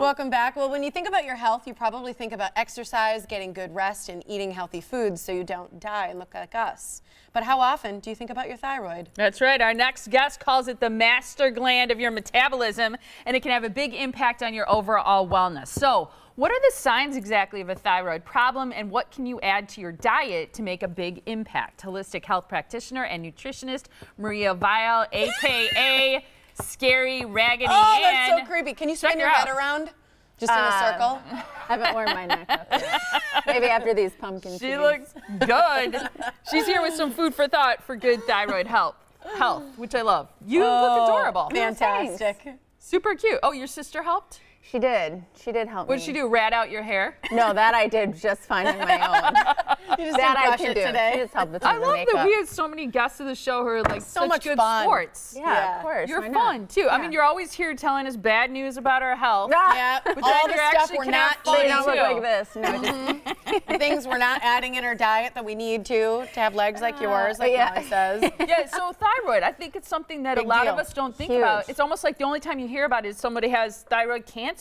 Welcome back. Well, when you think about your health, you probably think about exercise, getting good rest, and eating healthy foods so you don't die and look like us. But how often do you think about your thyroid? That's right. Our next guest calls it the master gland of your metabolism, and it can have a big impact on your overall wellness. So, what are the signs exactly of a thyroid problem, and what can you add to your diet to make a big impact? Holistic health practitioner and nutritionist Viall, a.k.a. Scary Raggedy Ann. Oh, that's so creepy. Can you spin your head around? Just in a circle? I haven't worn my neck up yet. Maybe after these pumpkin seeds. She looks good. She's here with some food for thought for good thyroid health, which I love. You look adorable. Fantastic. Super cute. Oh, your sister helped? She did. She did help me. What did she do? Rat out your hair? No, that I did just fine on my own. You just that didn't I brush can it do. today. She just helped with I the love makeup. that we had so many guests of the show who are like So such much good fun. sports. Yeah, of course. You're why fun not? too. I mean, you're always here telling us bad news about our health. Yeah, But all then the you stuff actually we're can not have fun They eating. don't look too. like this. No, just Things we're not adding in our diet that we need to have legs like yours, like Molly says. Yeah, so thyroid, I think it's something that Big a lot deal. of us don't think Huge. about. It's almost like the only time you hear about it is somebody has thyroid cancer.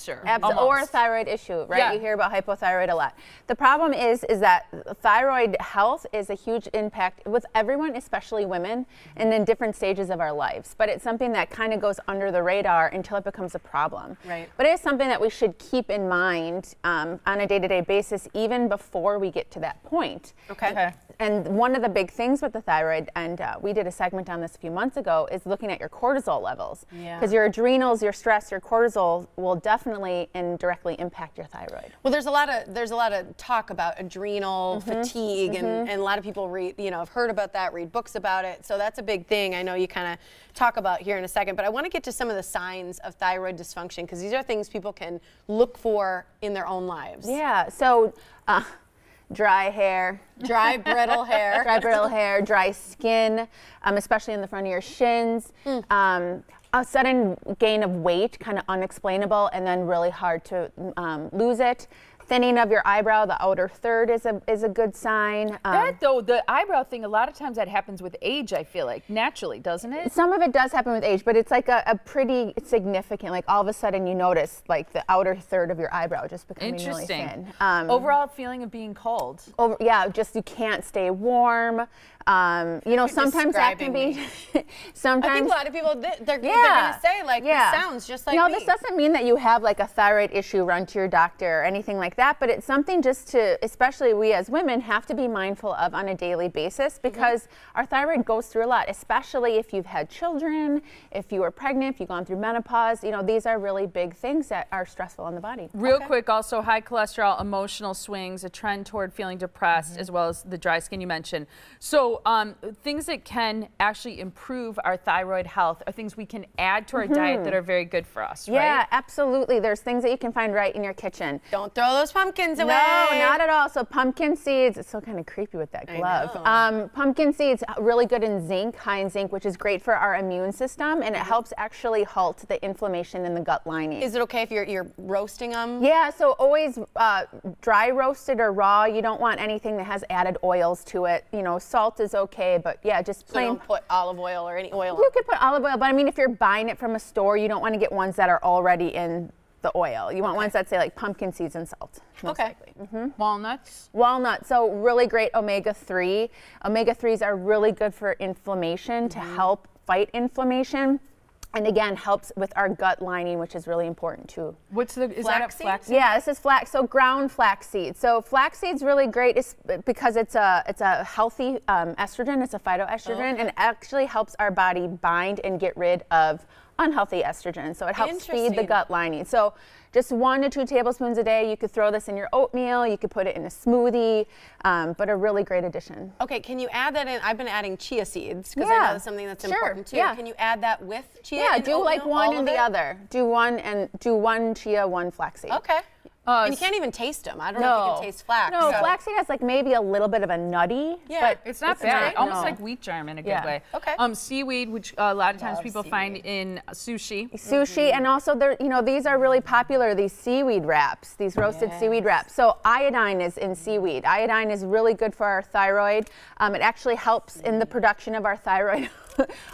or a thyroid issue, right? Yeah. You hear about hypothyroid a lot. The problem is that thyroid health is a huge impact with everyone, especially women, and in different stages of our lives. But it's something that kind of goes under the radar until it becomes a problem. Right. But it is something that we should keep in mind on a day-to-day basis, even before we get to that point. Okay. And one of the big things with the thyroid, and we did a segment on this a few months ago, is looking at your cortisol levels. Because your adrenals, your stress, your cortisol will definitely and directly impact your thyroid. Well, there's a lot of talk about adrenal fatigue, and a lot of people read, have heard about that, read books about it. So that's a big thing. I know you kind of talk about here in a second, but I want to get to some of the signs of thyroid dysfunction, because these are things people can look for in their own lives. Yeah. So. Dry hair. Dry, brittle hair. Dry, brittle hair, dry skin, especially in the front of your shins. A sudden gain of weight, kind of unexplainable, and then really hard to lose it. Thinning of your eyebrow, the outer third is a good sign. The eyebrow thing, a lot of times that happens with age, I feel like, naturally, doesn't it? Some of it does happen with age, but it's like a pretty significant, like all of a sudden you notice like the outer third of your eyebrow just becoming really thin. Overall feeling of being cold. Just you can't stay warm. Sometimes that can be. Sometimes I think a lot of people they're going to say like, this sounds just like me. This doesn't mean that you have like a thyroid issue. Run to your doctor or anything like that, but it's something just to, especially we as women, have to be mindful of on a daily basis, because our thyroid goes through a lot, especially if you've had children, if you were pregnant, if you've gone through menopause. These are really big things that are stressful on the body. Real quick, also high cholesterol, emotional swings, a trend toward feeling depressed, as well as the dry skin you mentioned. So things that can actually improve our thyroid health are things we can add to our diet that are very good for us, right? Yeah, absolutely. There's things that you can find right in your kitchen. Don't throw those pumpkins away. No, not at all. So pumpkin seeds, it's so kind of creepy with that glove. Pumpkin seeds, really good in zinc, high in zinc, which is great for our immune system, and it helps actually halt the inflammation in the gut lining. Is it okay if you're roasting them? Yeah, so always dry roasted or raw. You don't want anything that has added oils to it. Salt is okay, but yeah, just plain. So don't put olive oil or any oil. You could put olive oil, but I mean, if you're buying it from a store, you don't want to get ones that are already in the oil. You want ones that say like pumpkin seeds and salt. Okay. Walnuts? Walnuts, so really great omega-3. Omega-3s are really good for inflammation, to help fight inflammation. And again, helps with our gut lining, which is really important too. Is that flaxseed? Yeah, this is flax. So ground flaxseed. So flaxseed's really great because it's a healthy estrogen. It's a phytoestrogen, and it actually helps our body bind and get rid of unhealthy estrogen. So it helps feed the gut lining. So just 1 to 2 tablespoons a day. You could throw this in your oatmeal. You could put it in a smoothie, but a really great addition. Okay, can you add that in? I've been adding chia seeds because I know that's something that's important too. Yeah. Can you add that with chia? Yeah, and do oatmeal, like one all and of the it? other. Do one chia, one flaxseed. Okay. And you can't even taste them. I don't know if you can taste flax. No, flaxseed has like maybe a little bit of a nutty. Yeah, but it's not bad. Almost like wheat germ in a good way. Okay. Seaweed, which a lot of times people find in sushi. Sushi, and also these are really popular. These seaweed wraps, these roasted seaweed wraps. So iodine is in seaweed. Iodine is really good for our thyroid. It actually helps in the production of our thyroid.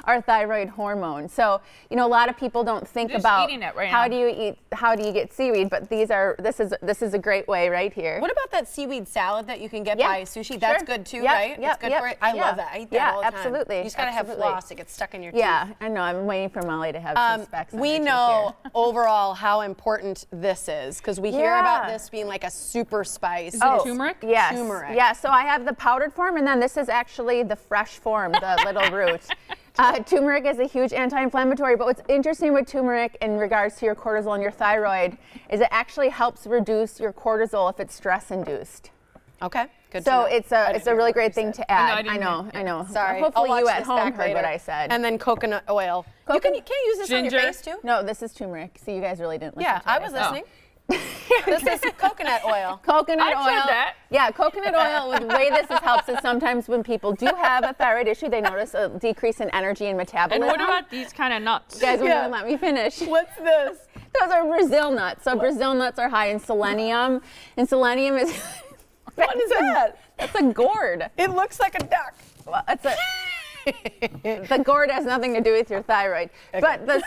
Our thyroid hormone. So, a lot of people don't think about how do you get seaweed, but this is a great way right here. What about that seaweed salad that you can get by sushi? That's good too, right? It's good for it. I love that. I eat that all the time. Absolutely. You just gotta have floss. It gets stuck in your teeth. Yeah, I know. I'm waiting for Molly to have some specs on We know overall how important this is because we hear about this being like a super spice. Turmeric? Yes. Turmeric. Yeah, so I have the powdered form, and then this is actually the fresh form, the little root. Turmeric is a huge anti-inflammatory, but what's interesting with turmeric in regards to your cortisol and your thyroid is it actually helps reduce your cortisol if it's stress-induced. Okay, good. So it's a really great thing to add. I know. Sorry. Hopefully you at home heard what I said. And then coconut oil. You can use this on your face too? No, this is turmeric. So you guys really didn't listen to I was listening. This is coconut oil. Coconut oil. I've said that. Yeah, coconut oil. The way this helps is sometimes when people do have a thyroid issue, they notice a decrease in energy and metabolism. And what about these kind of nuts? You guys won't let me finish. What's this? Those are Brazil nuts. So Brazil nuts are high in selenium, and selenium is. What is that? That's a gourd. It looks like a duck. Well, the gourd has nothing to do with your thyroid, but the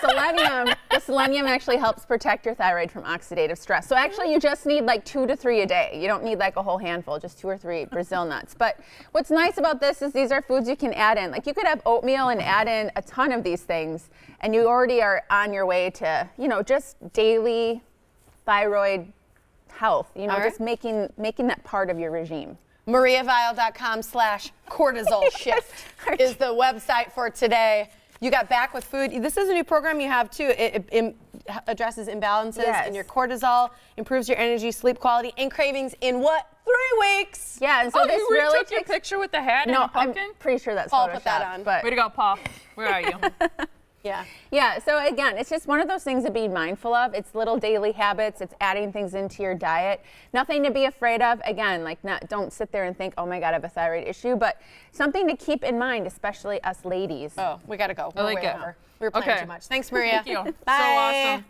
selenium actually helps protect your thyroid from oxidative stress. So actually, you just need like 2 to 3 a day. You don't need like a whole handful, just 2 or 3 Brazil nuts. But what's nice about this is these are foods you can add in. Like you could have oatmeal and add in a ton of these things, and you already are on your way to just daily thyroid health. Just making that part of your regime. MariaViall.com/cortisol shift is the website for today. You got Back with Food. This is a new program you have too. It addresses imbalances in your cortisol, improves your energy, sleep quality, and cravings in what? 3 weeks. Yeah, and so this you really took your picture with the hat and the pumpkin? I'm pretty sure that's Paul Photoshopped, put that on. But way to go, Paul. Where are you? Yeah, so again, it's just one of those things to be mindful of. It's little daily habits. It's adding things into your diet. Nothing to be afraid of. Again, don't sit there and think, oh my God, I have a thyroid issue, but something to keep in mind, especially us ladies. Oh, we got to go. We're way over. We were playing too much. Thanks, Maria. Thank you. Bye. So awesome.